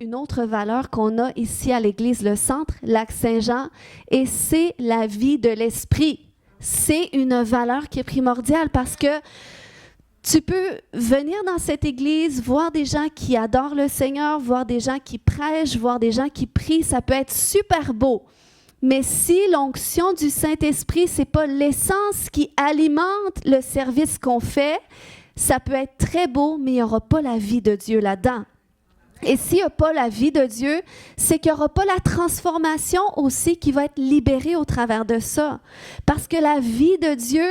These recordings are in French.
une autre valeur qu'on a ici à l'Église Le Centre, Lac-Saint-Jean, et c'est la vie de l'esprit. C'est une valeur qui est primordiale parce que tu peux venir dans cette église, voir des gens qui adorent le Seigneur, voir des gens qui prêchent, voir des gens qui prient, ça peut être super beau. Mais si l'onction du Saint-Esprit, ce n'est pas l'essence qui alimente le service qu'on fait, ça peut être très beau, mais il n'y aura pas la vie de Dieu là-dedans. Et s'il n'y a pas la vie de Dieu, c'est qu'il n'y aura pas la transformation aussi qui va être libérée au travers de ça. Parce que la vie de Dieu,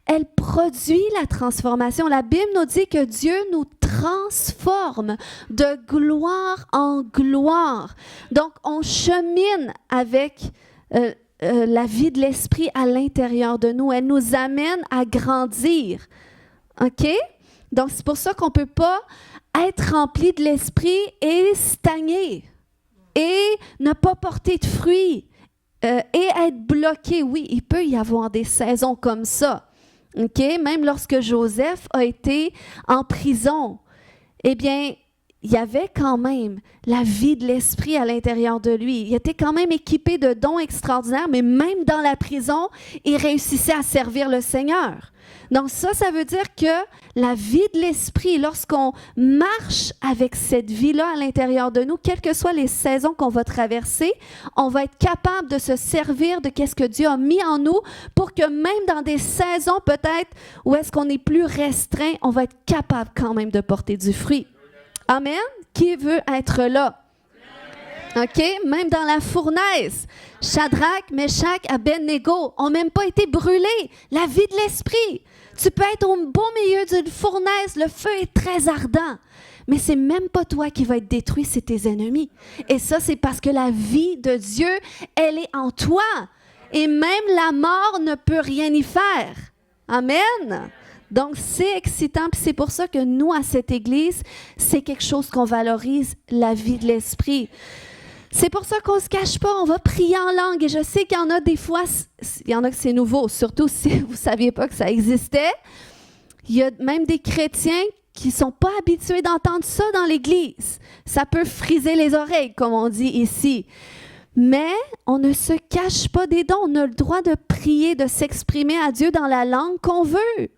elle produit la transformation. La Bible nous dit que Dieu nous transforme de gloire en gloire. Donc, on chemine avec la vie de l'Esprit à l'intérieur de nous. Elle nous amène à grandir. OK? Donc, c'est pour ça qu'on ne peut pas être rempli de l'Esprit et stagner et ne pas porter de fruits et être bloqué. Oui, il peut y avoir des saisons comme ça. Okay? Même lorsque Joseph a été en prison, eh bien, il y avait quand même la vie de l'esprit à l'intérieur de lui. Il était quand même équipé de dons extraordinaires, mais même dans la prison, il réussissait à servir le Seigneur. Donc ça veut dire que la vie de l'esprit, lorsqu'on marche avec cette vie-là à l'intérieur de nous, quelles que soient les saisons qu'on va traverser, on va être capable de se servir de ce que Dieu a mis en nous pour que même dans des saisons peut-être où est-ce qu'on est plus restreint, on va être capable quand même de porter du fruit. Amen. Qui veut être là? OK? Même dans la fournaise, Shadrach, Meshach, Abednego n'ont même pas été brûlés. La vie de l'esprit. Tu peux être au beau milieu d'une fournaise, le feu est très ardent. Mais c'est même pas toi qui va être détruit, c'est tes ennemis. Et ça, c'est parce que la vie de Dieu, elle est en toi. Et même la mort ne peut rien y faire. Amen. Donc, c'est excitant, puis c'est pour ça que nous, à cette église, c'est quelque chose qu'on valorise, la vie de l'esprit. C'est pour ça qu'on ne se cache pas, on va prier en langue. Et je sais qu'il y en a des fois, il y en a que c'est nouveau, surtout si vous ne saviez pas que ça existait. Il y a même des chrétiens qui ne sont pas habitués d'entendre ça dans l'Église. Ça peut friser les oreilles, comme on dit ici. Mais on ne se cache pas des dons. On a le droit de prier, de s'exprimer à Dieu dans la langue qu'on veut.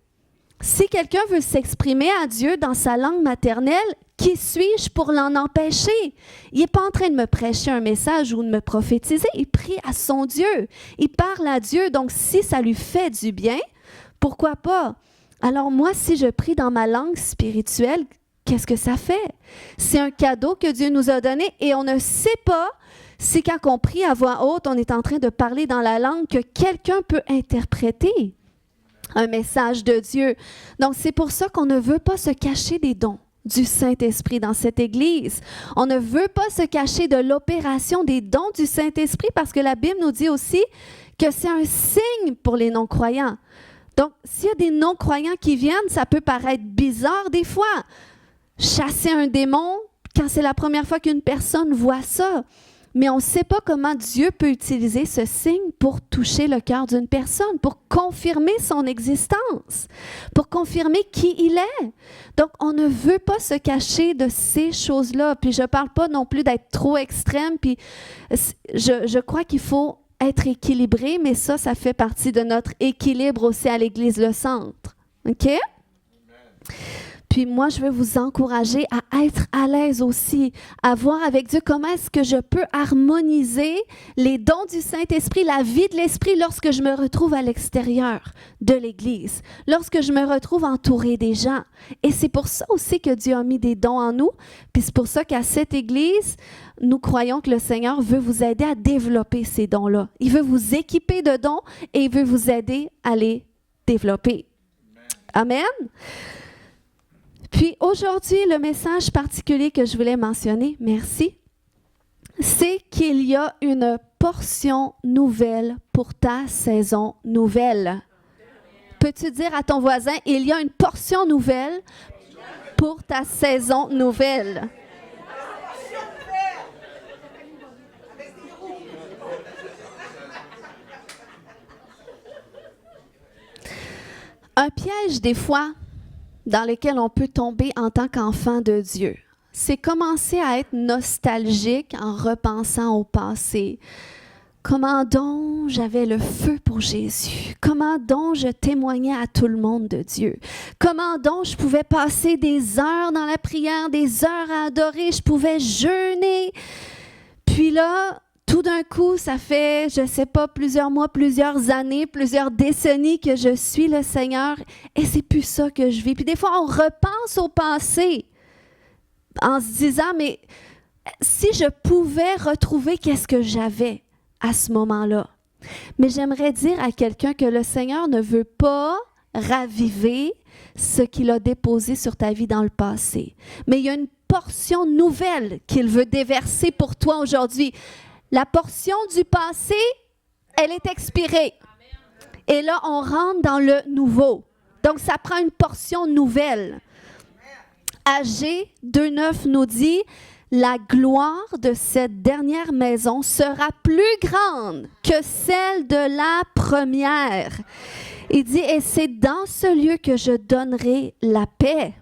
Si quelqu'un veut s'exprimer à Dieu dans sa langue maternelle, qui suis-je pour l'en empêcher? Il n'est pas en train de me prêcher un message ou de me prophétiser. Il prie à son Dieu. Il parle à Dieu. Donc, si ça lui fait du bien, pourquoi pas? Alors moi, si je prie dans ma langue spirituelle, qu'est-ce que ça fait? C'est un cadeau que Dieu nous a donné et on ne sait pas si quand on prie à voix haute, on est en train de parler dans la langue que quelqu'un peut interpréter un message de Dieu. Donc, c'est pour ça qu'on ne veut pas se cacher des dons du Saint-Esprit dans cette Église. On ne veut pas se cacher de l'opération des dons du Saint-Esprit parce que la Bible nous dit aussi que c'est un signe pour les non-croyants. Donc, s'il y a des non-croyants qui viennent, ça peut paraître bizarre des fois. Chasser un démon, quand c'est la première fois qu'une personne voit ça. Mais on ne sait pas comment Dieu peut utiliser ce signe pour toucher le cœur d'une personne, pour confirmer son existence, pour confirmer qui il est. Donc, on ne veut pas se cacher de ces choses-là. Puis, je ne parle pas non plus d'être trop extrême. Puis, je crois qu'il faut être équilibré, mais ça fait partie de notre équilibre aussi à l'Église Le Centre. OK? Amen. Puis moi, je veux vous encourager à être à l'aise aussi, à voir avec Dieu comment est-ce que je peux harmoniser les dons du Saint-Esprit, la vie de l'Esprit lorsque je me retrouve à l'extérieur de l'Église, lorsque je me retrouve entourée des gens. Et c'est pour ça aussi que Dieu a mis des dons en nous. Puis c'est pour ça qu'à cette Église, nous croyons que le Seigneur veut vous aider à développer ces dons-là. Il veut vous équiper de dons et il veut vous aider à les développer. Amen. Puis aujourd'hui, le message particulier que je voulais mentionner, merci, c'est qu'il y a une portion nouvelle pour ta saison nouvelle. Peux-tu dire à ton voisin, il y a une portion nouvelle pour ta saison nouvelle? Un piège des fois dans lequel on peut tomber en tant qu'enfant de Dieu, c'est commencer à être nostalgique en repensant au passé. Comment donc j'avais le feu pour Jésus? Comment donc je témoignais à tout le monde de Dieu? Comment donc je pouvais passer des heures dans la prière, des heures à adorer, je pouvais jeûner. Puis là, tout d'un coup, ça fait, je ne sais pas, plusieurs mois, plusieurs années, plusieurs décennies que je suis le Seigneur et c'est plus ça que je vis. Puis des fois, on repense au passé en se disant, mais si je pouvais retrouver qu'est-ce que j'avais à ce moment-là. Mais j'aimerais dire à quelqu'un que le Seigneur ne veut pas raviver ce qu'il a déposé sur ta vie dans le passé. Mais il y a une portion nouvelle qu'il veut déverser pour toi aujourd'hui. La portion du passé, elle est expirée. Et là, on rentre dans le nouveau. Donc, ça prend une portion nouvelle. Agé 2.9 nous dit, la gloire de cette dernière maison sera plus grande que celle de la première. Il dit, et c'est dans ce lieu que je donnerai la paix.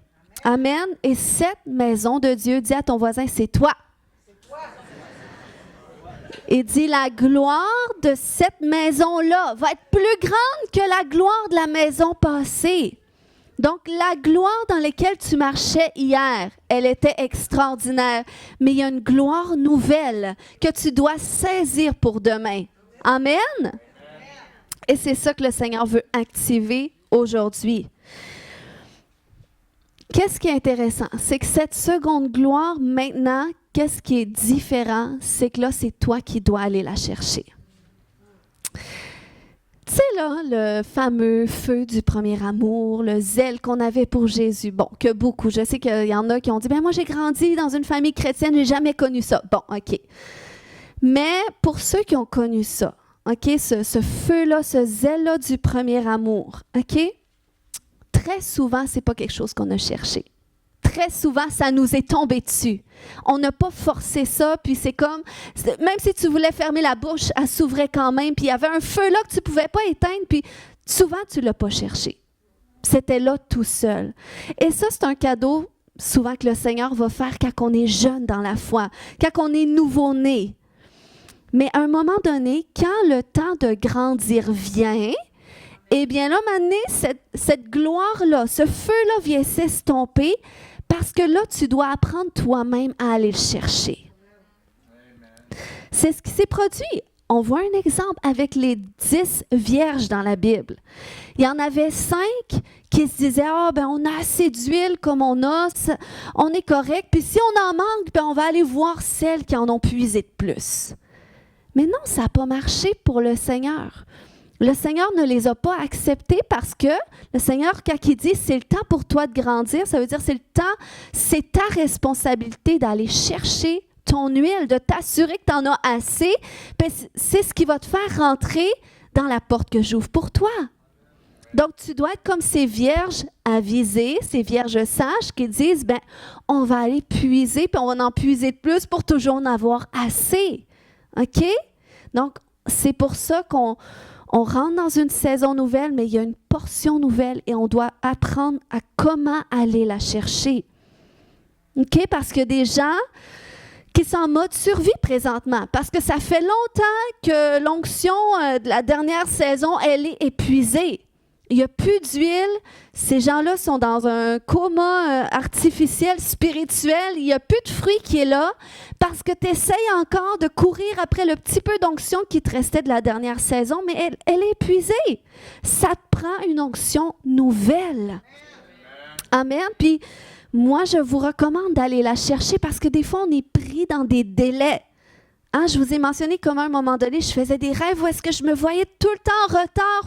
Amen. Et cette maison de Dieu, dis à ton voisin, c'est toi. Il dit, la gloire de cette maison-là va être plus grande que la gloire de la maison passée. Donc, la gloire dans laquelle tu marchais hier, elle était extraordinaire. Mais il y a une gloire nouvelle que tu dois saisir pour demain. Amen? Et c'est ça que le Seigneur veut activer aujourd'hui. Qu'est-ce qui est intéressant? C'est que cette seconde gloire, maintenant, qu'est-ce qui est différent? C'est que là, c'est toi qui dois aller la chercher. Tu sais, là, le fameux feu du premier amour, le zèle qu'on avait pour Jésus. Bon, que beaucoup. Je sais qu'il y en a qui ont dit, ben moi, j'ai grandi dans une famille chrétienne, j'ai jamais connu ça. Bon, OK. Mais pour ceux qui ont connu ça, OK, ce feu-là, ce zèle-là du premier amour, OK, très souvent, c'est pas quelque chose qu'on a cherché. Très souvent, ça nous est tombé dessus. On n'a pas forcé ça, puis c'est comme, même si tu voulais fermer la bouche, elle s'ouvrait quand même, puis il y avait un feu là que tu ne pouvais pas éteindre, puis souvent, tu ne l'as pas cherché. C'était là tout seul. Et ça, c'est un cadeau souvent que le Seigneur va faire quand on est jeune dans la foi, quand on est nouveau-né. Mais à un moment donné, quand le temps de grandir vient, eh bien là, maintenant, cette gloire-là, ce feu-là vient s'estomper parce que là, tu dois apprendre toi-même à aller le chercher. C'est ce qui s'est produit. On voit un exemple avec les 10 vierges dans la Bible. Il y en avait 5 qui se disaient, on a assez d'huile comme on est correct, puis si on en manque, on va aller voir celles qui en ont puisé de plus. Mais non, ça n'a pas marché pour le Seigneur. Le Seigneur ne les a pas acceptés parce que le Seigneur, quand il dit c'est le temps pour toi de grandir, ça veut dire c'est ta responsabilité d'aller chercher ton huile, de t'assurer que tu en as assez. C'est ce qui va te faire rentrer dans la porte que j'ouvre pour toi. Donc, tu dois être comme ces vierges avisées, ces vierges sages qui disent, on va aller puiser, puis on va en puiser de plus pour toujours en avoir assez. OK? Donc, c'est pour ça qu'on rentre dans une saison nouvelle, mais il y a une portion nouvelle et on doit apprendre à comment aller la chercher. OK? Parce que des gens qui sont en mode survie présentement, parce que ça fait longtemps que l'onction de la dernière saison, elle est épuisée. Il n'y a plus d'huile. Ces gens-là sont dans un coma artificiel, spirituel. Il n'y a plus de fruit qui est là parce que tu essayes encore de courir après le petit peu d'onction qui te restait de la dernière saison, mais elle est épuisée. Ça te prend une onction nouvelle. Amen. Puis moi, je vous recommande d'aller la chercher parce que des fois, on est pris dans des délais. Hein, je vous ai mentionné comment à un moment donné, je faisais des rêves où est-ce que je me voyais tout le temps en retard.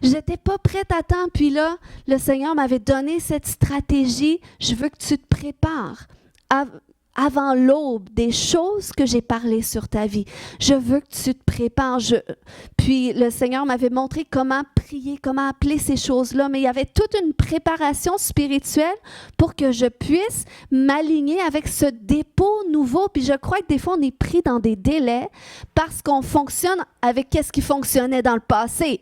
J'étais pas prête à temps. Puis là, le Seigneur m'avait donné cette stratégie. Je veux que tu te prépares avant l'aube des choses que j'ai parlé sur ta vie. Je veux que tu te prépares. Puis le Seigneur m'avait montré comment prier, comment appeler ces choses-là. Mais il y avait toute une préparation spirituelle pour que je puisse m'aligner avec ce dépôt nouveau. Puis je crois que des fois, on est pris dans des délais parce qu'on fonctionne avec ce qui fonctionnait dans le passé.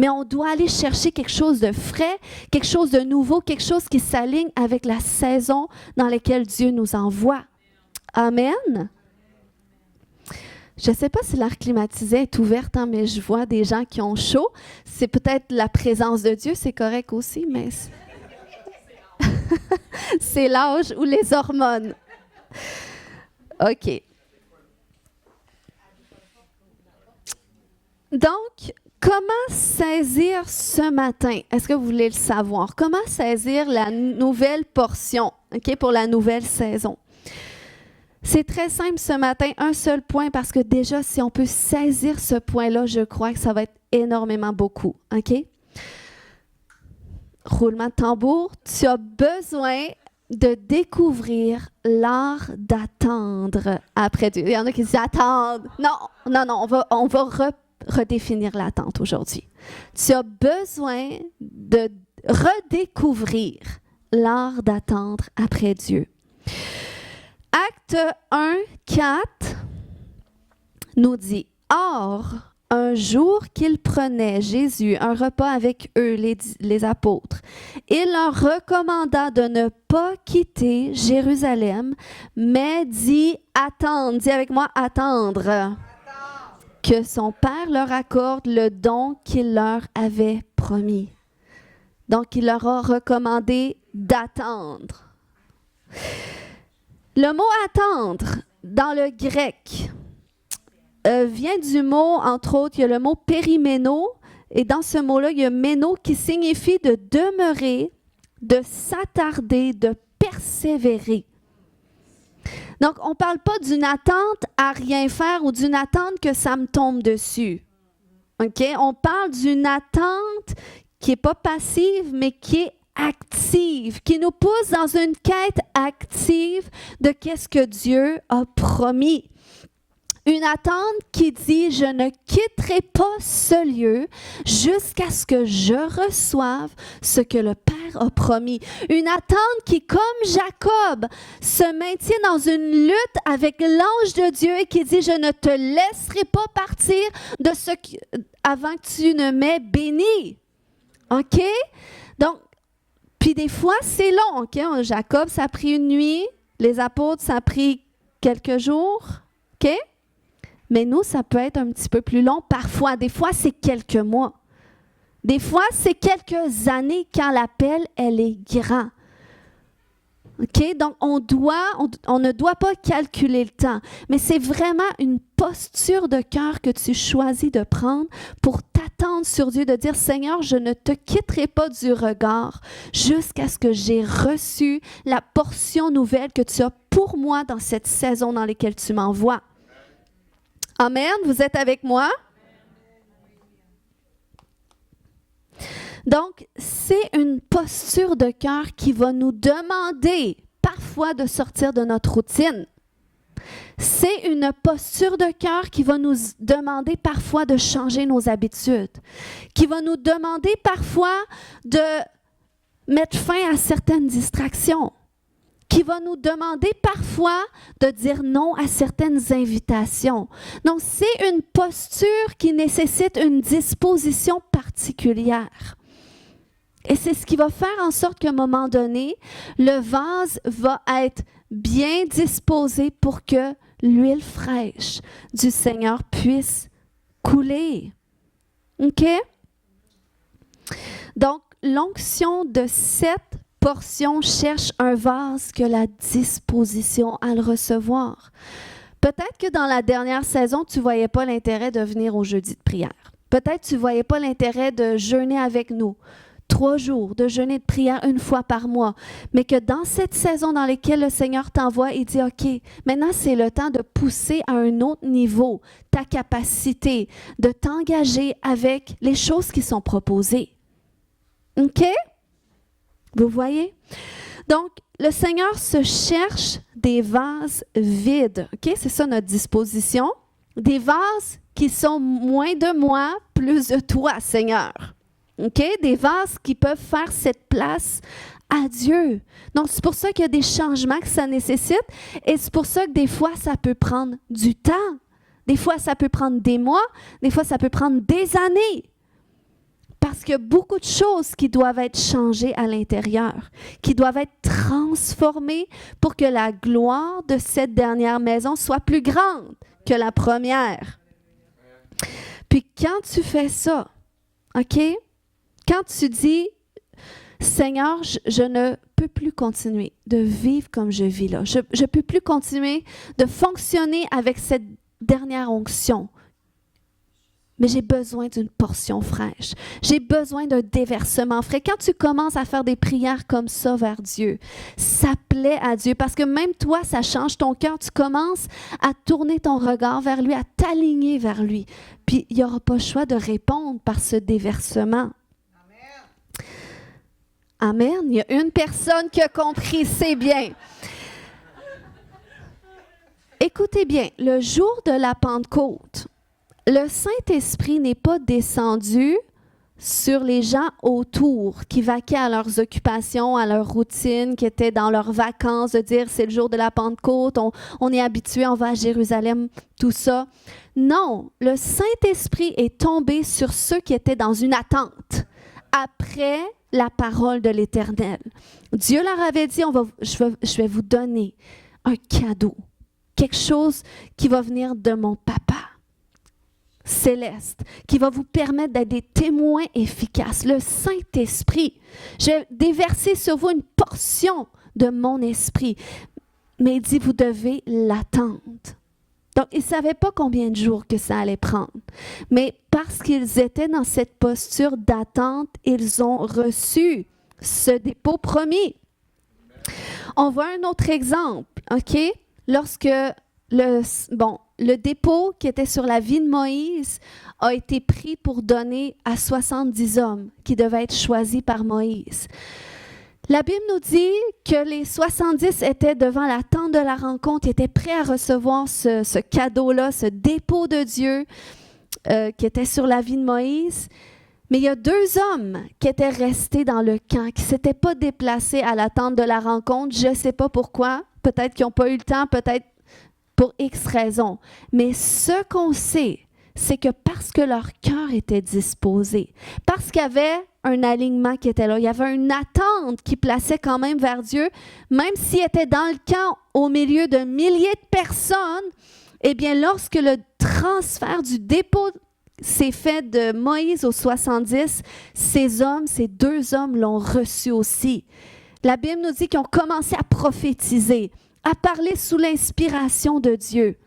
Mais on doit aller chercher quelque chose de frais, quelque chose de nouveau, quelque chose qui s'aligne avec la saison dans laquelle Dieu nous envoie. Amen. Je ne sais pas si l'air climatisé est ouvert, hein, mais je vois des gens qui ont chaud. C'est peut-être la présence de Dieu, c'est correct aussi, mais c'est l'âge ou les hormones. OK. Donc, comment saisir ce matin? Est-ce que vous voulez le savoir? Comment saisir la nouvelle portion, OK, pour la nouvelle saison? C'est très simple ce matin, un seul point, parce que déjà, si on peut saisir ce point-là, je crois que ça va être énormément beaucoup, OK? Roulement de tambour, tu as besoin de découvrir l'art d'attendre après Dieu. Il y en a qui disent attendre. Non, on va redéfinir l'attente aujourd'hui. Tu as besoin de redécouvrir l'art d'attendre après Dieu. Acte 1, 4 nous dit « Or, un jour qu'il prenait, Jésus, un repas avec eux, les apôtres, il leur recommanda de ne pas quitter Jérusalem, mais d'y attendre. » Dis avec moi « attendre. » Que son Père leur accorde le don qu'il leur avait promis. Donc, il leur a recommandé d'attendre. Le mot « attendre » dans le grec vient du mot, entre autres, il y a le mot « périméno », et dans ce mot-là, il y a « méno » qui signifie de demeurer, de s'attarder, de persévérer. Donc, on ne parle pas d'une attente à rien faire ou d'une attente que ça me tombe dessus. OK? On parle d'une attente qui n'est pas passive, mais qui est active, qui nous pousse dans une quête active de qu'est-ce que Dieu a promis. Une attente qui dit « Je ne quitterai pas ce lieu jusqu'à ce que je reçoive ce que le Père a promis. » Une attente qui, comme Jacob, se maintient dans une lutte avec l'ange de Dieu et qui dit « Je ne te laisserai pas partir de ce avant que tu ne m'aies béni. » OK? Donc, puis des fois, c'est long. OK? Jacob, ça a pris une nuit. Les apôtres, ça a pris quelques jours. OK? Mais nous, ça peut être un petit peu plus long parfois. Des fois, c'est quelques mois. Des fois, c'est quelques années quand l'appel, elle est grand. OK? Donc, on ne doit pas calculer le temps. Mais c'est vraiment une posture de cœur que tu choisis de prendre pour t'attendre sur Dieu, de dire, Seigneur, je ne te quitterai pas du regard jusqu'à ce que j'ai reçu la portion nouvelle que tu as pour moi dans cette saison dans laquelle tu m'envoies. Amen, vous êtes avec moi? Donc, c'est une posture de cœur qui va nous demander parfois de sortir de notre routine. C'est une posture de cœur qui va nous demander parfois de changer nos habitudes, qui va nous demander parfois de mettre fin à certaines distractions, qui va nous demander parfois de dire non à certaines invitations. Donc, c'est une posture qui nécessite une disposition particulière. Et c'est ce qui va faire en sorte qu'à un moment donné, le vase va être bien disposé pour que l'huile fraîche du Seigneur puisse couler. OK? Donc, l'onction de cette portion cherche un vase que la disposition à le recevoir. Peut-être que dans la dernière saison, tu ne voyais pas l'intérêt de venir au jeudi de prière. Peut-être que tu ne voyais pas l'intérêt de jeûner avec nous. 3 jours de jeûner de prière 1 fois par mois. Mais que dans cette saison dans laquelle le Seigneur t'envoie, il dit, OK, maintenant c'est le temps de pousser à un autre niveau ta capacité, de t'engager avec les choses qui sont proposées. OK? Vous voyez? Donc, le Seigneur se cherche des vases vides. OK? C'est ça notre disposition. Des vases qui sont moins de moi, plus de toi, Seigneur. OK? Des vases qui peuvent faire cette place à Dieu. Donc, c'est pour ça qu'il y a des changements que ça nécessite et c'est pour ça que des fois, ça peut prendre du temps. Des fois, ça peut prendre des mois. Des fois, ça peut prendre des années Parce qu'il y a beaucoup de choses qui doivent être changées à l'intérieur, qui doivent être transformées pour que la gloire de cette dernière maison soit plus grande que la première. Puis quand tu fais ça, OK? Quand tu dis, Seigneur, je ne peux plus continuer de vivre comme je vis là. Je ne peux plus continuer de fonctionner avec cette dernière onction. Mais j'ai besoin d'une portion fraîche. J'ai besoin d'un déversement frais. Quand tu commences à faire des prières comme ça vers Dieu, ça plaît à Dieu parce que même toi, ça change ton cœur. Tu commences à tourner ton regard vers lui, à t'aligner vers lui. Puis il n'y aura pas le choix de répondre par ce déversement. Amen. Il y a une personne qui a compris, c'est bien. Écoutez bien, le jour de la Pentecôte, le Saint-Esprit n'est pas descendu sur les gens autour qui vaquaient à leurs occupations, à leur routine, qui étaient dans leurs vacances, de dire c'est le jour de la Pentecôte, on est habitué, on va à Jérusalem, tout ça. Non, le Saint-Esprit est tombé sur ceux qui étaient dans une attente après la parole de l'Éternel. Dieu leur avait dit, je vais vous donner un cadeau, quelque chose qui va venir de mon Papa céleste, qui va vous permettre d'être des témoins efficaces. Le Saint-Esprit, je vais déverser sur vous une portion de mon esprit. Mais il dit, vous devez l'attendre. Donc, ils ne savaient pas combien de jours que ça allait prendre. Mais parce qu'ils étaient dans cette posture d'attente, ils ont reçu ce dépôt promis. On voit un autre exemple, OK? Lorsque le dépôt qui était sur la vie de Moïse a été pris pour donner à 70 hommes qui devaient être choisis par Moïse. La Bible nous dit que les 70 étaient devant la tente de la rencontre, étaient prêts à recevoir ce cadeau-là, ce dépôt de Dieu qui était sur la vie de Moïse. Mais il y a 2 hommes qui étaient restés dans le camp, qui ne s'étaient pas déplacés à la tente de la rencontre. Je ne sais pas pourquoi. Peut-être qu'ils n'ont pas eu le temps, peut-être pour X raisons. Mais ce qu'on sait, c'est que parce que leur cœur était disposé, parce qu'il y avait un alignement qui était là, il y avait une attente qui plaçait quand même vers Dieu, même s'ils étaient dans le camp au milieu de milliers de personnes, eh bien, lorsque le transfert du dépôt s'est fait de Moïse aux 70, ces 2 hommes l'ont reçu aussi. La Bible nous dit qu'ils ont commencé à prophétiser, à parler sous l'inspiration de Dieu,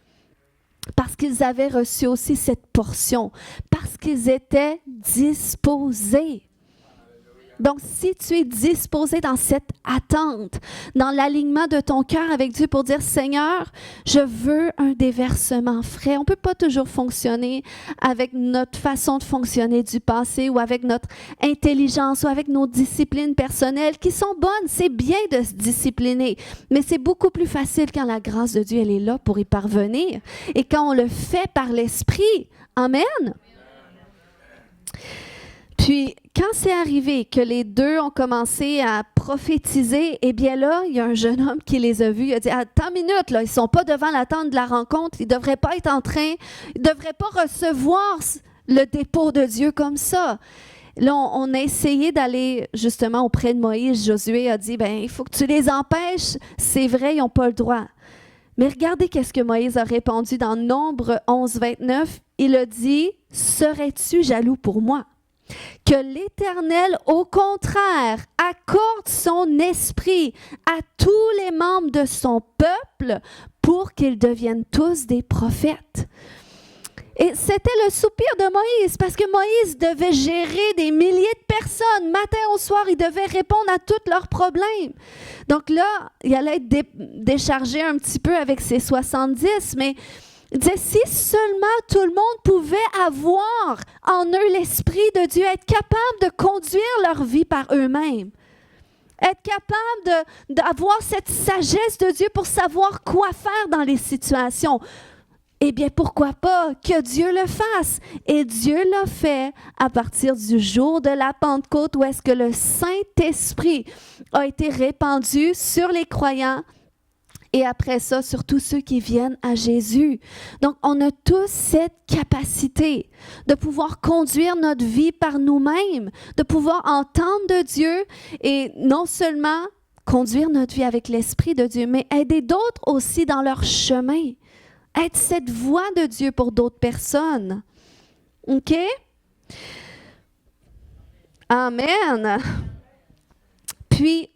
parce qu'ils avaient reçu aussi cette portion, parce qu'ils étaient disposés. Donc, si tu es disposé dans cette attente, dans l'alignement de ton cœur avec Dieu pour dire, Seigneur, je veux un déversement frais. On ne peut pas toujours fonctionner avec notre façon de fonctionner du passé ou avec notre intelligence ou avec nos disciplines personnelles qui sont bonnes. C'est bien de se discipliner, mais c'est beaucoup plus facile quand la grâce de Dieu, elle est là pour y parvenir et quand on le fait par l'Esprit. Amen. Puis, quand c'est arrivé que les 2 ont commencé à prophétiser, eh bien là, il y a un jeune homme qui les a vus. Il a dit, attends une minute, là, ils ne sont pas devant la tente de la rencontre. Ils ne devraient pas être ils ne devraient pas recevoir le dépôt de Dieu comme ça. Là, on a essayé d'aller justement auprès de Moïse. Josué a dit, il faut que tu les empêches. C'est vrai, ils n'ont pas le droit. Mais regardez qu'est-ce que Moïse a répondu dans Nombre 11, 29. Il a dit, serais-tu jaloux pour moi? Que l'Éternel, au contraire, accorde son esprit à tous les membres de son peuple pour qu'ils deviennent tous des prophètes. Et c'était le soupir de Moïse, parce que Moïse devait gérer des milliers de personnes. Matin au soir, il devait répondre à tous leurs problèmes. Donc là, il allait être déchargé un petit peu avec ses 70, mais il disait, si seulement tout le monde pouvait avoir en eux l'Esprit de Dieu, être capable de conduire leur vie par eux-mêmes, être capable d'avoir cette sagesse de Dieu pour savoir quoi faire dans les situations, eh bien, pourquoi pas que Dieu le fasse? Et Dieu l'a fait à partir du jour de la Pentecôte où est-ce que le Saint-Esprit a été répandu sur les croyants. Et après ça, sur tous ceux qui viennent à Jésus. Donc, on a tous cette capacité de pouvoir conduire notre vie par nous-mêmes, de pouvoir entendre de Dieu et non seulement conduire notre vie avec l'Esprit de Dieu, mais aider d'autres aussi dans leur chemin. Être cette voix de Dieu pour d'autres personnes. OK? Amen. Puis,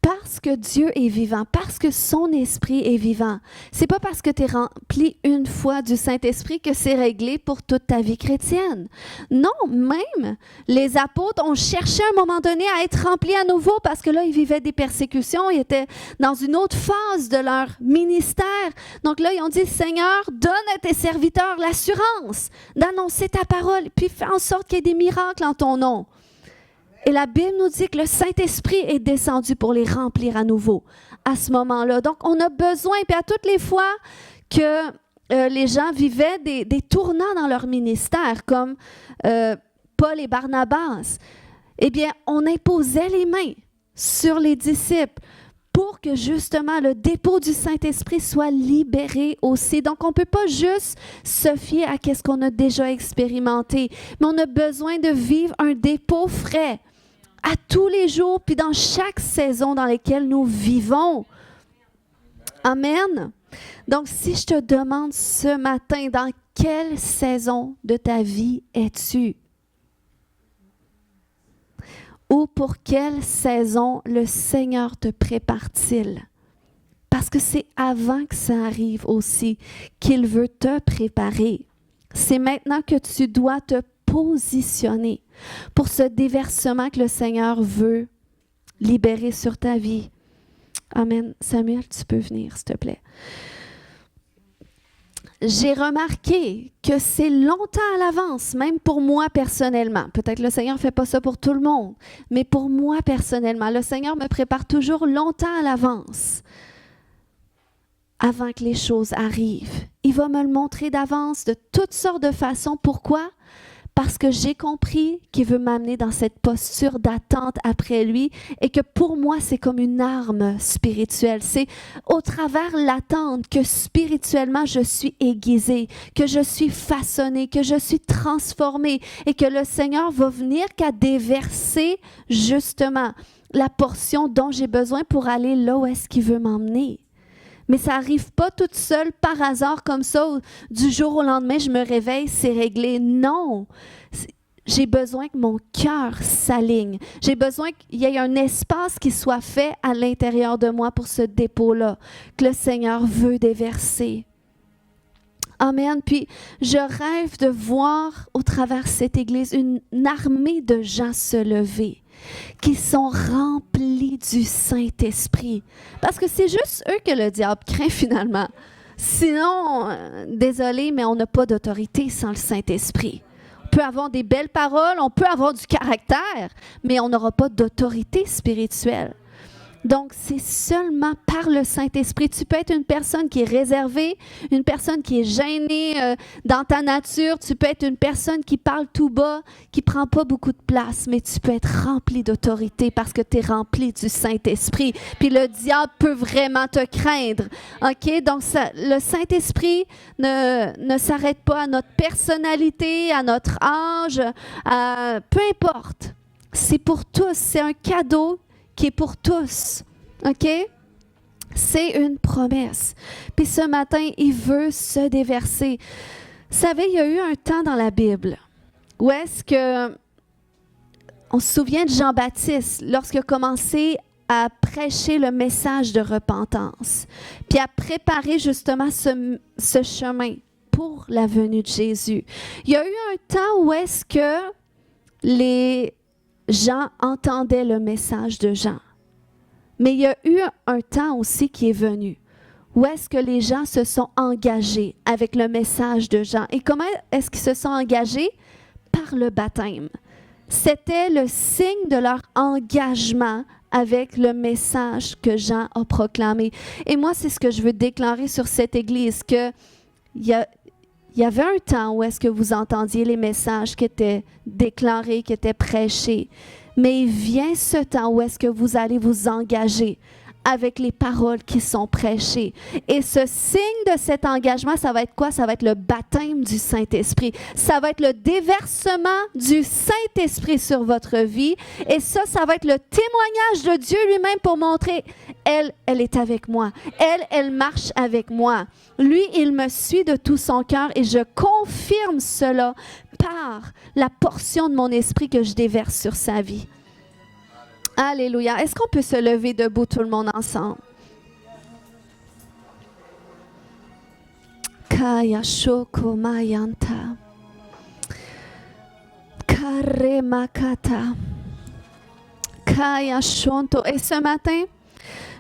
parce que Dieu est vivant, parce que son esprit est vivant, c'est pas parce que tu es rempli une fois du Saint-Esprit que c'est réglé pour toute ta vie chrétienne. Non, même les apôtres ont cherché à un moment donné à être remplis à nouveau parce que là, ils vivaient des persécutions, ils étaient dans une autre phase de leur ministère. Donc là, ils ont dit, Seigneur, donne à tes serviteurs l'assurance d'annoncer ta parole, puis fais en sorte qu'il y ait des miracles en ton nom. Et la Bible nous dit que le Saint-Esprit est descendu pour les remplir à nouveau à ce moment-là. Donc, on a besoin, puis à toutes les fois que les gens vivaient des tournants dans leur ministère, comme Paul et Barnabas, eh bien, on imposait les mains sur les disciples pour que justement le dépôt du Saint-Esprit soit libéré aussi. Donc, on ne peut pas juste se fier à ce qu'on a déjà expérimenté, mais on a besoin de vivre un dépôt frais à tous les jours, puis dans chaque saison dans laquelle nous vivons. Amen. Donc, si je te demande ce matin, dans quelle saison de ta vie es-tu? Ou pour quelle saison le Seigneur te prépare-t-il? Parce que c'est avant que ça arrive aussi qu'il veut te préparer. C'est maintenant que tu dois te positionner pour ce déversement que le Seigneur veut libérer sur ta vie. Amen. Samuel, tu peux venir, s'il te plaît. J'ai remarqué que c'est longtemps à l'avance, même pour moi personnellement. Peut-être que le Seigneur ne fait pas ça pour tout le monde, mais pour moi personnellement, le Seigneur me prépare toujours longtemps à l'avance, avant que les choses arrivent. Il va me le montrer d'avance de toutes sortes de façons. Pourquoi? Parce que j'ai compris qu'il veut m'amener dans cette posture d'attente après lui et que pour moi, c'est comme une arme spirituelle. C'est au travers l'attente que spirituellement, je suis aiguisée, que je suis façonnée, que je suis transformée et que le Seigneur va venir qu'à déverser justement la portion dont j'ai besoin pour aller là où est-ce qu'il veut m'emmener. Mais ça n'arrive pas toute seule par hasard comme ça, du jour au lendemain, je me réveille, c'est réglé. Non, j'ai besoin que mon cœur s'aligne. J'ai besoin qu'il y ait un espace qui soit fait à l'intérieur de moi pour ce dépôt-là, que le Seigneur veut déverser. Amen. Puis, je rêve de voir au travers cette Église une armée de gens se lever, qui sont remplis du Saint-Esprit. Parce que c'est juste eux que le diable craint finalement. Sinon, désolé, mais on n'a pas d'autorité sans le Saint-Esprit. On peut avoir des belles paroles, on peut avoir du caractère, mais on n'aura pas d'autorité spirituelle. Donc, c'est seulement par le Saint-Esprit. Tu peux être une personne qui est réservée, une personne qui est gênée dans ta nature. Tu peux être une personne qui parle tout bas, qui ne prend pas beaucoup de place, mais tu peux être rempli d'autorité parce que tu es rempli du Saint-Esprit. Puis le diable peut vraiment te craindre. OK? Donc, le Saint-Esprit ne s'arrête pas à notre personnalité, à notre âge, peu importe. C'est pour tous. C'est un cadeau qui est pour tous, OK? C'est une promesse. Puis ce matin, il veut se déverser. Vous savez, il y a eu un temps dans la Bible où est-ce que, on se souvient de Jean-Baptiste, lorsqu'il a commencé à prêcher le message de repentance, puis à préparer justement ce chemin pour la venue de Jésus. Il y a eu un temps où est-ce que les Jean entendait le message de Jean. Mais il y a eu un temps aussi qui est venu où est-ce que les gens se sont engagés avec le message de Jean. Et comment est-ce qu'ils se sont engagés? Par le baptême. C'était le signe de leur engagement avec le message que Jean a proclamé. Et moi, c'est ce que je veux déclarer sur cette Église, qu'il y avait un temps où est-ce que vous entendiez les messages qui étaient déclarés, qui étaient prêchés. Mais il vient ce temps où est-ce que vous allez vous engager avec les paroles qui sont prêchées. Et ce signe de cet engagement, ça va être quoi? Ça va être le baptême du Saint-Esprit. Ça va être le déversement du Saint-Esprit sur votre vie. Et ça va être le témoignage de Dieu lui-même pour montrer, elle est avec moi. Elle marche avec moi. Lui, il me suit de tout son cœur et je confirme cela par la portion de mon esprit que je déverse sur sa vie. Alléluia. Est-ce qu'on peut se lever debout tout le monde ensemble? Kaya shoko mayanta. Kare makata. Kaya shonto. Et ce matin,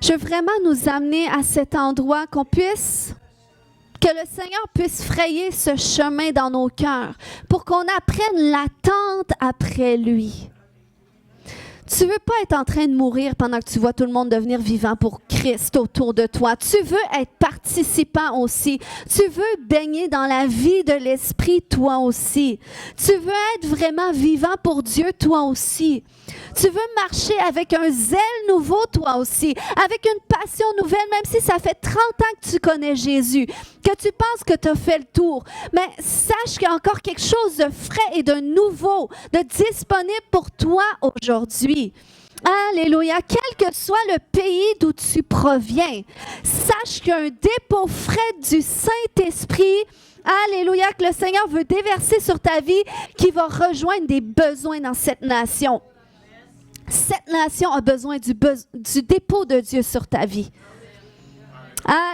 je veux vraiment nous amener à cet endroit que le Seigneur puisse frayer ce chemin dans nos cœurs pour qu'on apprenne l'attente après lui. Tu ne veux pas être en train de mourir pendant que tu vois tout le monde devenir vivant pour Christ autour de toi. Tu veux être participant aussi. Tu veux baigner dans la vie de l'Esprit toi aussi. Tu veux être vraiment vivant pour Dieu toi aussi. Tu veux marcher avec un zèle nouveau toi aussi, avec une passion nouvelle, même si ça fait 30 ans que tu connais Jésus, que tu penses que tu as fait le tour. Mais sache qu'il y a encore quelque chose de frais et de nouveau, de disponible pour toi aujourd'hui. Alléluia. Quel que soit le pays d'où tu proviens, sache qu'il y a un dépôt frais du Saint-Esprit. Alléluia, que le Seigneur veut déverser sur ta vie, qui va rejoindre des besoins dans cette nation. Cette nation a besoin du dépôt de Dieu sur ta vie.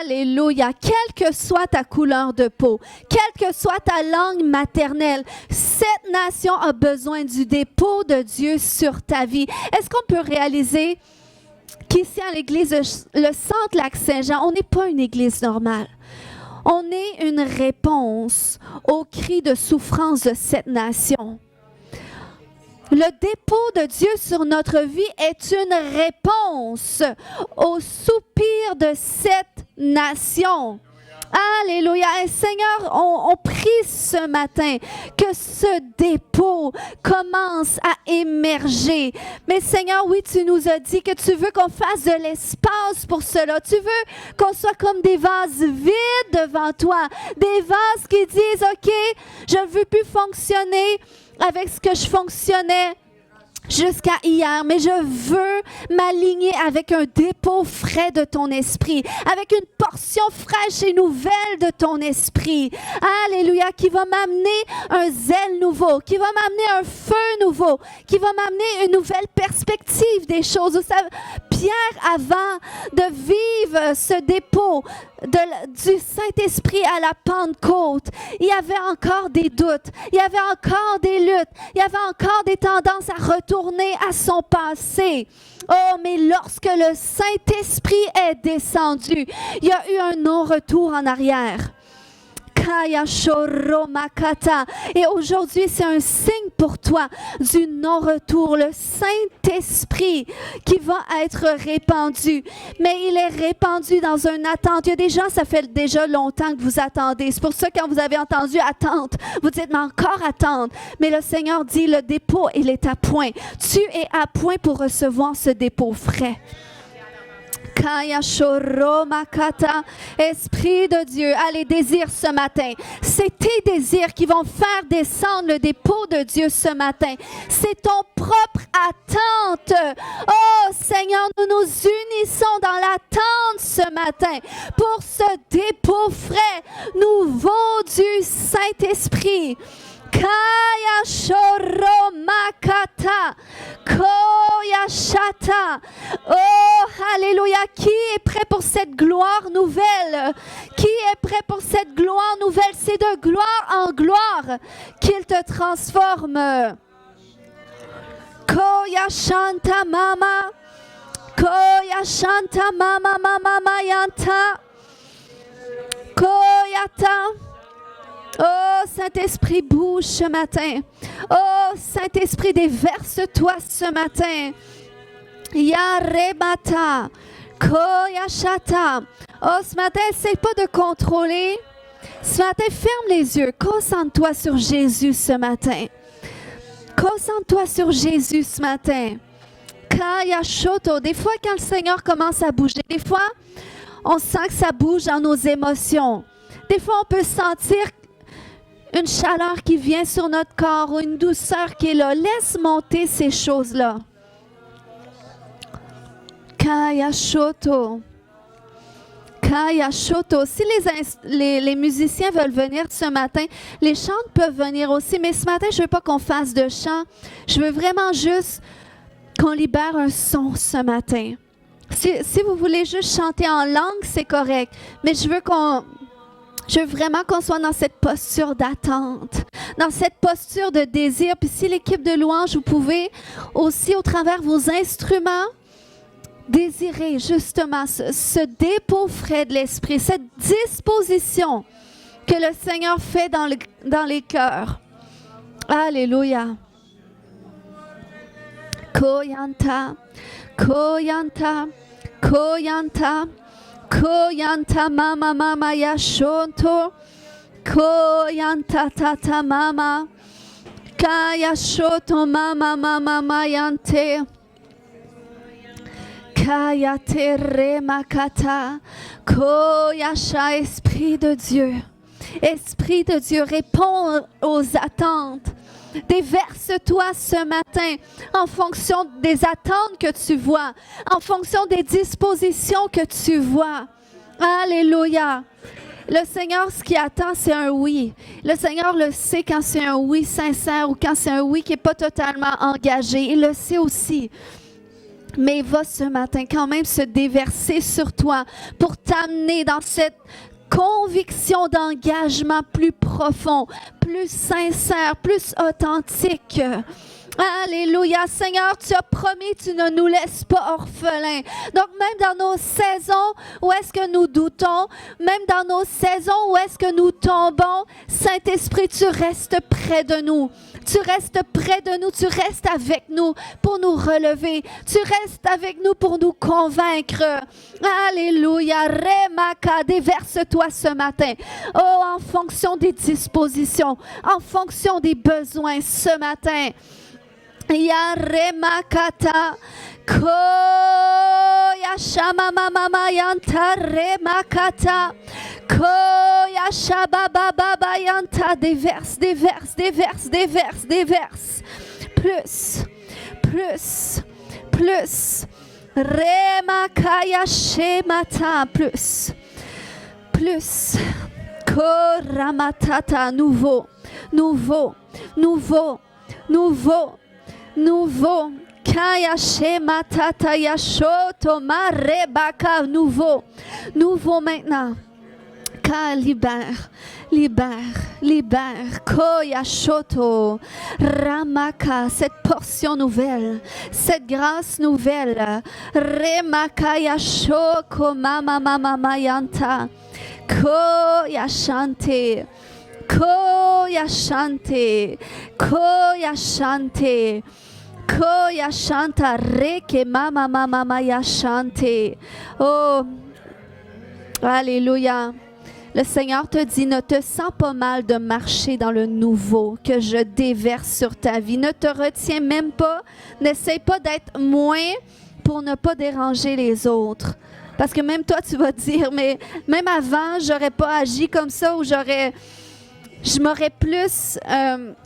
Alléluia. Quelle que soit ta couleur de peau, quelle que soit ta langue maternelle, cette nation a besoin du dépôt de Dieu sur ta vie. Est-ce qu'on peut réaliser qu'ici à l'église, le Centre Lac-Saint-Jean, on n'est pas une église normale. On est une réponse aux cris de souffrance de cette nation. Le dépôt de Dieu sur notre vie est une réponse au soupir de cette nation. Alléluia. Et Seigneur, on prie ce matin que ce dépôt commence à émerger. Mais Seigneur, oui, tu nous as dit que tu veux qu'on fasse de l'espace pour cela. Tu veux qu'on soit comme des vases vides devant toi. Des vases qui disent, OK, je ne veux plus fonctionner avec ce que je fonctionnais jusqu'à hier, mais je veux m'aligner avec un dépôt frais de ton esprit, avec une portion fraîche et nouvelle de ton esprit. Alléluia, qui va m'amener un zèle nouveau, qui va m'amener un feu nouveau, qui va m'amener une nouvelle perspective des choses. Vous savez, Pierre, avant de vivre ce dépôt du Saint-Esprit à la Pentecôte, il y avait encore des doutes, il y avait encore des luttes, il y avait encore des tendances à retourner à son passé. Oh, mais lorsque le Saint-Esprit est descendu, il y a eu un non-retour en arrière. Et aujourd'hui, c'est un signe pour toi du non-retour, le Saint-Esprit qui va être répandu. Mais il est répandu dans une attente. Il y a des gens, ça fait déjà longtemps que vous attendez. C'est pour ça que quand vous avez entendu attente, vous dites, mais encore attendre. Mais le Seigneur dit, le dépôt, il est à point. Tu es à point pour recevoir ce dépôt frais. Esprit de Dieu, allez, désir ce matin. C'est tes désirs qui vont faire descendre le dépôt de Dieu ce matin. C'est ton propre attente. Oh Seigneur, nous nous unissons dans l'attente ce matin pour ce dépôt frais, nouveau du Saint-Esprit. Kaya shoro makata koya shata. Oh, alléluia. Qui est prêt pour cette gloire nouvelle? Qui est prêt pour cette gloire nouvelle? C'est de gloire en gloire qu'il te transforme. Koya shanta mama. Koya shanta mama mama mayanta. Koyata. Oh, Saint-Esprit, bouge ce matin. Oh, Saint-Esprit, déverse-toi ce matin. Yarebata, Koyashata. Oh, ce matin, essaie pas de contrôler. Ce matin, ferme les yeux. Concentre-toi sur Jésus ce matin. Concentre-toi sur Jésus ce matin. Kaya shoto. Des fois, quand le Seigneur commence à bouger, des fois, on sent que ça bouge dans nos émotions. Des fois, on peut sentir une chaleur qui vient sur notre corps ou une douceur qui est là. Laisse monter ces choses-là. Kaya shoto. Kaya shoto. Si les musiciens veulent venir ce matin, les chants peuvent venir aussi. Mais ce matin, je ne veux pas qu'on fasse de chant. Je veux vraiment juste qu'on libère un son ce matin. Si vous voulez juste chanter en langue, c'est correct. Mais je veux vraiment qu'on soit dans cette posture d'attente, dans cette posture de désir. Puis si l'équipe de louange, vous pouvez aussi, au travers vos instruments, désirer justement ce dépôt frais de l'esprit, cette disposition que le Seigneur fait dans les cœurs. Alléluia. Koyanta, koyanta, koyanta, koyanta mama mama yashonto, koyanta tata mama, kaya shoto mama mama mayante, kaya tere makata, koyasha. Esprit de Dieu, Esprit de Dieu, réponds aux attentes. Déverse-toi ce matin en fonction des attentes que tu vois, en fonction des dispositions que tu vois. Alléluia. Le Seigneur, ce qu'il attend, c'est un oui. Le Seigneur le sait quand c'est un oui sincère ou quand c'est un oui qui n'est pas totalement engagé. Il le sait aussi. Mais il va ce matin quand même se déverser sur toi pour t'amener dans cette conviction d'engagement plus profond, plus sincère, plus authentique. Alléluia. Seigneur, tu as promis, tu ne nous laisses pas orphelins. Donc même dans nos saisons où est-ce que nous doutons, même dans nos saisons où est-ce que nous tombons, Saint-Esprit, tu restes près de nous. Tu restes près de nous, tu restes avec nous pour nous relever. Tu restes avec nous pour nous convaincre. Alléluia. Remaka, déverse-toi ce matin. Oh, en fonction des dispositions, en fonction des besoins ce matin. Ya remakata ko ya shama mama yanta remakata ko ya shaba baba yanta déverse plus remakaya shemata plus ko ramatata nouveau Kaya shema tata yashoto marebaka nouveau maintenant. Ka libère. Koya shoto ramaka, cette portion nouvelle, cette grâce nouvelle. Remaka yashoko mama yanta. Koya shante. Koya shante, koya shanta reke mama ya shante. Oh, alléluia. Le Seigneur te dit, ne te sens pas mal de marcher dans le nouveau que je déverse sur ta vie. Ne te retiens même pas, n'essaie pas d'être moins pour ne pas déranger les autres. Parce que même toi, tu vas te dire, mais même avant, j'aurais pas agi comme ça ou je m'aurais plus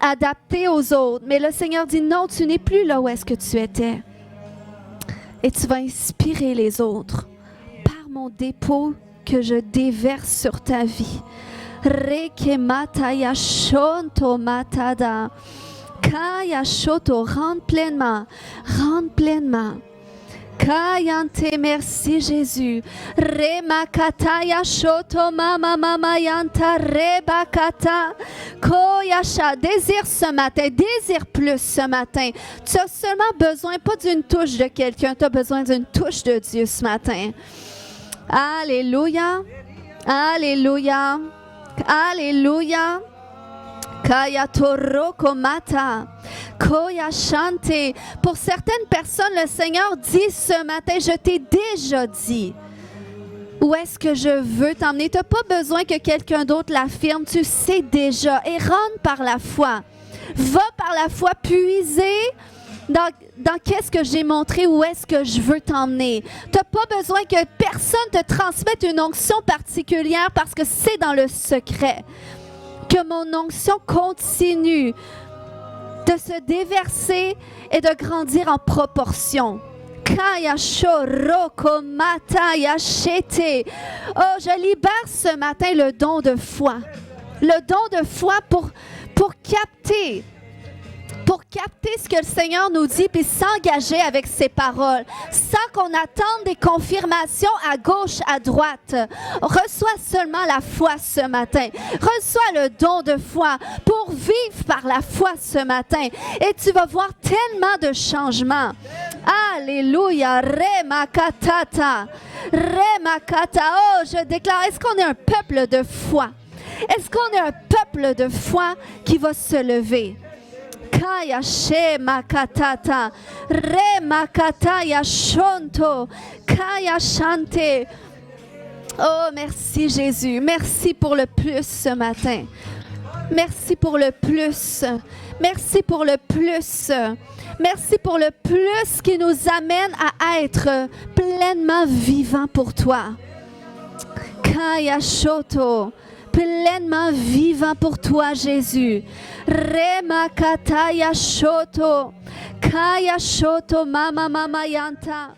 adapté aux autres. Mais le Seigneur dit non, tu n'es plus là où est-ce que tu étais. Et tu vas inspirer les autres par mon dépôt que je déverse sur ta vie. Reke mataya shonto matada. Kaya shoto, rentre pleinement. Kayante, merci Jésus. Remakataya shoto mama yanta rebakata. Koyasha, désire ce matin, désire plus ce matin. Tu as seulement besoin, pas d'une touche de quelqu'un, tu as besoin d'une touche de Dieu ce matin. Alléluia. Kaya toroko mata. Koya shante. Pour certaines personnes, le Seigneur dit ce matin, je t'ai déjà dit où est-ce que je veux t'emmener. Tu n'as pas besoin que quelqu'un d'autre l'affirme, tu sais déjà. Et rentre par la foi. Va par la foi puiser dans qu'est-ce que j'ai montré, où est-ce que je veux t'emmener. Tu n'as pas besoin que personne te transmette une onction particulière parce que c'est dans le secret. Que mon onction continue de se déverser et de grandir en proportion. Oh, je libère ce matin le don de foi. Le don de foi pour capter ce que le Seigneur nous dit, puis s'engager avec ses paroles, sans qu'on attende des confirmations à gauche, à droite. Reçois seulement la foi ce matin. Reçois le don de foi pour vivre par la foi ce matin. Et tu vas voir tellement de changements. Alléluia. Remakatata. Remakata. Oh, je déclare, est-ce qu'on est un peuple de foi? Est-ce qu'on est un peuple de foi qui va se lever? Kaya she makatata, re makata ya shonto, kaya shante. Oh, merci Jésus. Merci pour le plus ce matin. Merci pour le plus. Merci pour le plus. Merci pour le plus qui nous amène à être pleinement vivants pour toi. Kaya shoto. Pleinement vivant pour toi, Jésus. Remakata ya shoto. Kaya shoto mama mama yanta.